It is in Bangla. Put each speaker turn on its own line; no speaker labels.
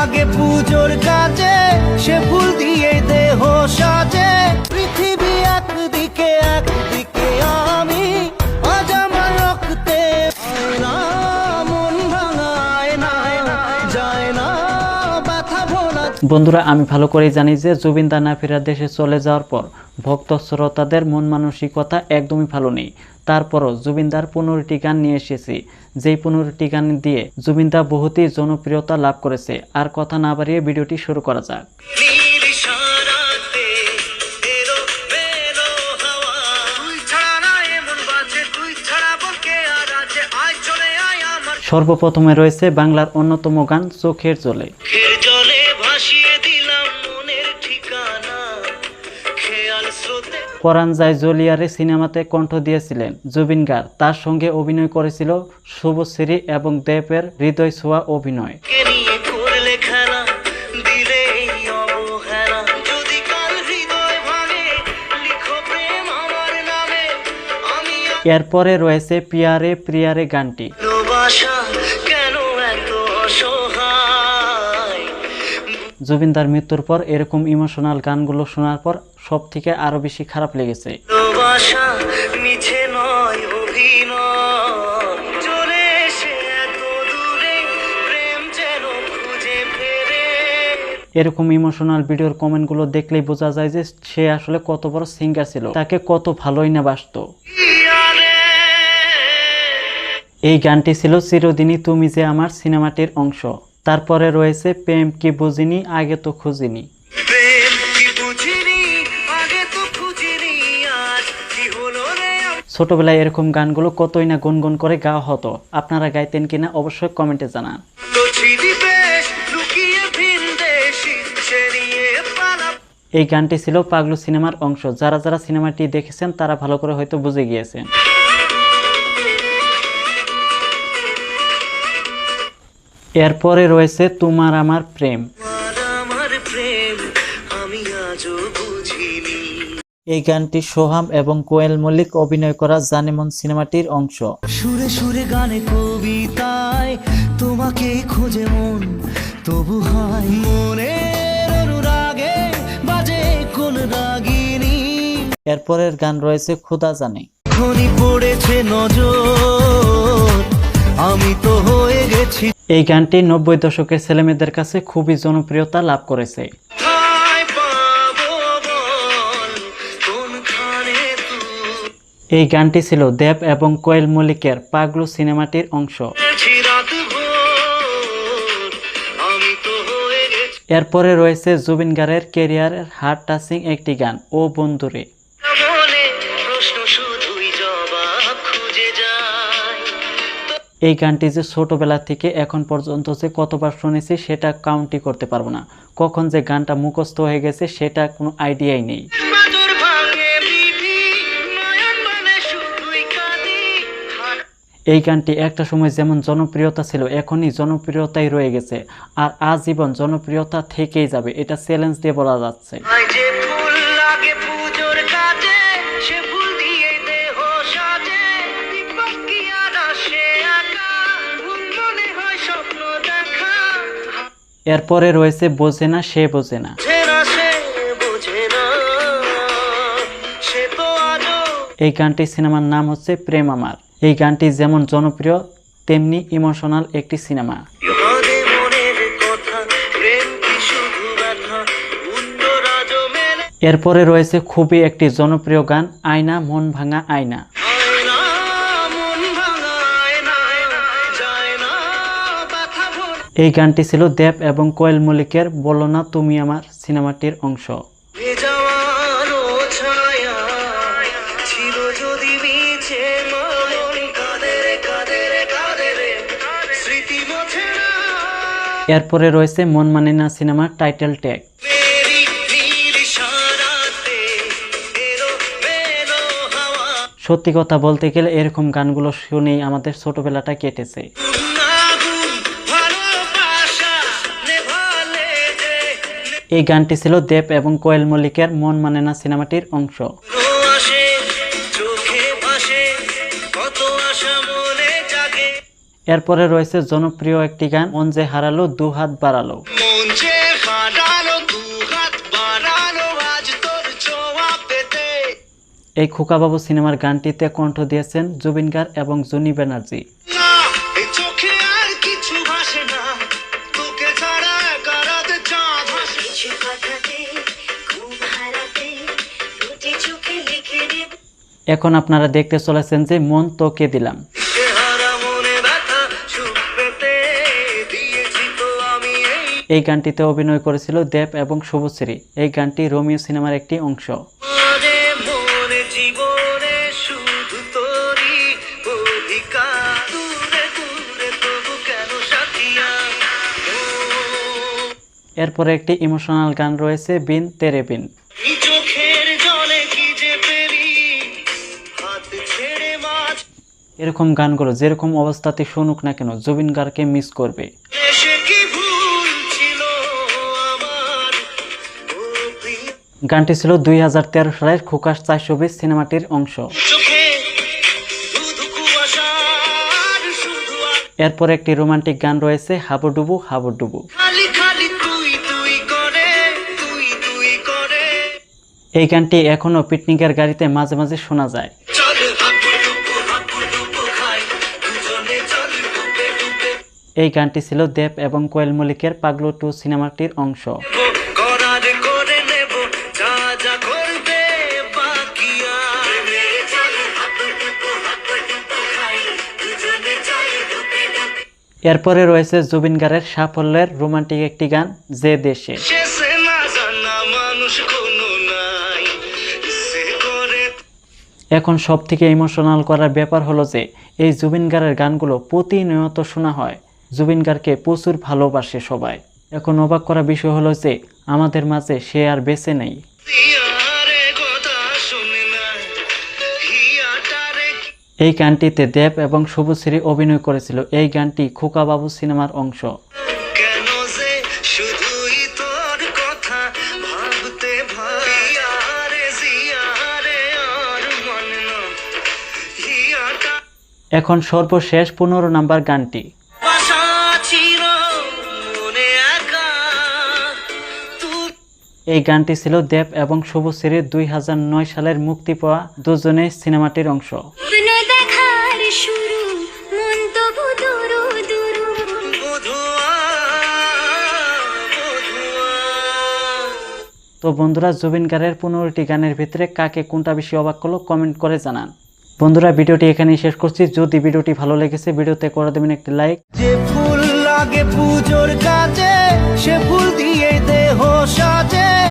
লাগে পুজোর কাজে, সে ফুল দিয়ে দেহ সাজে। পৃথিবী একদিকে একদিকে আমি, আজ আমার রক্তে আয়না, মন ভাঙায় না, যায় না ব্যথা ভোলা।
বন্ধুরা, আমি ভালো করেই জানি যে জুবিন দা না ফেরার দেশে চলে যাওয়ার পর ভক্ত শ্রোতাদের মন মানসিকতা একদমই ভালো নেই। তারপরও জুবিন দার 15টি গান নিয়ে এসেছি, যেই 15টি গান দিয়ে জুবিন দা বহুতই জনপ্রিয়তা লাভ করেছে। আর কথা না বাড়িয়ে ভিডিওটি শুরু করা যাক। সর্বপ্রথমে রয়েছে বাংলার অন্যতম গান চোখের জলে। পরাণ যায় জলিয়ারে সিনেমাতে কণ্ঠ দিয়েছিলেন জুবিন গার। তার সঙ্গে অভিনয় করেছিল শুভশ্রী এবং দেবের হৃদয় ছোঁয়া অভিনয়। এরপরে রয়েছে পিয়ারে প্রিয়ারে গানটি। জুবিনদার মৃত্যুর পর এরকম ইমোশনাল গানগুলো শোনার পর সব থেকে আরো বেশি খারাপ লেগেছে। এরকম ইমোশনাল ভিডিওর কমেন্টগুলো দেখলেই বোঝা যায় যে সে আসলে কত বড় সিঙ্গার ছিল, তাকে কত ভালোই না বাসতো। এই গানটি ছিল চিরদিনই তুমি যে আমার সিনেমাটির অংশ। তারপরে রয়েছে প্রেম কি বুঝিনি আগে তো খুঁজিনি। ছোটবেলায় এরকম গানগুলো কতই না গুনগুন করে গাওয়া হতো। আপনারা গাইতেন কিনা অবশ্যই কমেন্টে জানান। এই গানটি ছিল পাগলু সিনেমার অংশ। যারা যারা সিনেমাটি দেখেছেন তারা ভালো করে হয়তো বুঝে গিয়েছেন। এরপরে রয়েছে তোমার আমার প্রেম। এই গানটি সোহাম এবং কোয়েল মল্লিক অভিনয় করা জানেমন সিনেমাটির অংশ।
সুরে সুরে গানে কবিতায় তোমাকে খোঁজে মন, তবু হয় মনের অনুরাগে বাজে কোন রাগিনী।
এরপরের গান রয়েছে খোদা জানে।
খনি পড়েছে নজর, আমি তো হয়ে গেছি।
এই গানটি 90 দশকের ছেলেমেয়েদের কাছে খুবই জনপ্রিয়তা লাভ করেছে। এই গানটি ছিল দেব এবং কোয়েল মল্লিকের পাগলু সিনেমাটির অংশ। এরপরে রয়েছে জুবিন গারের ক্যারিয়ারের হার্ট টাচিং একটি গান, ও বন্ধুরে। এই গানটি যে ছোটবেলা থেকে এখন পর্যন্ত যে কতবার শুনেছি সেটা কাউন্টই করতে পারবো না। কখন যে গানটা মুখস্থ হয়ে গেছে সেটা কোনো আইডিয়াই নেই। এই গানটি একটা সময় যেমন জনপ্রিয়তা ছিল, এখনই জনপ্রিয়তাই রয়ে গেছে আর আজীবন জনপ্রিয়তা থেকেই যাবে, এটা চ্যালেঞ্জ দিয়ে বলা যাচ্ছে। এরপরে রয়েছে বোঝে না সে বোঝে না। এই গানটি সিনেমার নাম হচ্ছে প্রেম আমার। এই গানটি যেমন জনপ্রিয় তেমনি ইমোশনাল একটি সিনেমা। এরপরে রয়েছে খুবই একটি জনপ্রিয় গান, আয়না মন ভাঙা আয়না। এই গানটি ছিল দেব এবং কোয়েল মল্লিকের বলো না তুমি আমার সিনেমাটির অংশ। এরপরে রয়েছে মন মানে না সিনেমার টাইটেল ট্র্যাক। সত্যি কথা বলতে গেলে এরকম গানগুলো শুনেই আমাদের ছোটবেলাটা কেটেছে। এই গানটি ছিল দেব এবং কোয়েল মল্লিকের মন মানে না সিনেমাটির অংশ। এরপরে রয়েছে জনপ্রিয় একটি গান, মন যে হারালো দু হাত বাড়ালো। এই খোকাবাবু সিনেমার গানটিতে কণ্ঠ দিয়েছেন জুবিন গার্গ এবং জুনি ব্যানার্জি।
না, এই চোখে আর কিছু ভাসে না, তোকে ছাড়া একা রাতে চাঁদ ভাসে।
কিছু কথাতে ঘুম হারাতে দুটি চোখে লিখে দেব।
এখন আপনারা দেখতে চলেছেন যে মন তোকে দিলাম।
চেহারা মনে ব্যথা সুখ পেতে দিয়েছি তো আমি
এই গানটিতে অভিনয় করেছিল দেব এবং শুভশ্রী। এই গানটি রোমিও সিনেমার একটি অংশ।
মনে মনে জীবনে শুধু তোরই অধিকার, দূরে দূরে তবু কেন সাথিয়া।
এরপরে একটি ইমোশনাল গান রয়েছে বিন তেরে বিন।
এই চোখের জলে কি যে পেলি, হাত ছেড়ে মাছ
এরকম গানগুলো যেরকম অবস্থাতে শুনুক না কেন জুবিন গার্গকে মিস করবে।
এসে কি ভুল ছিল আমার, ও প্রিয়।
গানটি ছিল 2013 সালের খোকাস 420 সিনেমাটির অংশ।
চোখে শুধু কুয়াশা আর শুধু
এরপর একটি রোমান্টিক গান রয়েছে হাবুডুবু হাবুডুবু।
খালি খালি তুই তুই করে, তুই তুই করে।
এই গানটি এখনো পিকনিকের গাড়িতে মাঝে মাঝে শোনা যায়।
চল হাবুডুবু খাই, দুজনে চল ডুবে ডুবে।
এই গানটি ছিল দেব এবং কোয়েল মল্লিকের পাগলু 2 সিনেমাটির অংশ।
করার করে নেব যা যা করবে বাকি আর।
চল হাবুডুবু খাই দুজনে চল ডুবে ডুবে।
এরপরে রয়েছে জুবিন গার্গের সাফল্যের রোমান্টিক একটি গান যে দেশে।
শেষে না জানা মানুষ কোনো নাই, সে করে।
এখন সব থেকে ইমোশনাল করার ব্যাপার হলো যে এই জুবিন গার্গের গানগুলো প্রতিনিয়ত শোনা হয়। জুবিন গার্গকে প্রচুর ভালোবাসে সবাই। এখন অবাক করা বিষয় হলো যে আমাদের মাঝে সে আর বেঁচে নেই।
হিয়ারে কথা শুনে না, হিয়াটারে
এই গানটিতে দেব এবং শুভশ্রী অভিনয় করেছিল। এই গানটি খোকাবাবু সিনেমার অংশ।
কেন যে শুধুই তোর কথা ভাবতে ভাইয়ারে জিয়ারে আর মনে না, হিয়াটা
এখন সর্বশেষ 15 নাম্বার গানটি।
বাসা ছিল মনে একা, তুই
এই গানটি ছিল দেব এবং শুভশ্রীর 2009 সালের মুক্তি পাওয়া দুজনে সিনেমাটির অংশ।
স্বপ্ন দেখার শুরু মন তবু দুরু দুরু।
বধুয়া বধুয়া।
তো বন্ধুরা জুবিন গার্গের 15টি গানের ভিতরে কাকে কোনটা বেশি অবাক করলো কমেন্ট করে জানান। বন্ধুরা ভিডিওটি এখানেই শেষ করছি। যদি ভিডিওটি ভালো লেগেছে ভিডিওতে করে দেবেন একটি লাইক।
যে ফুল লাগে পুজোর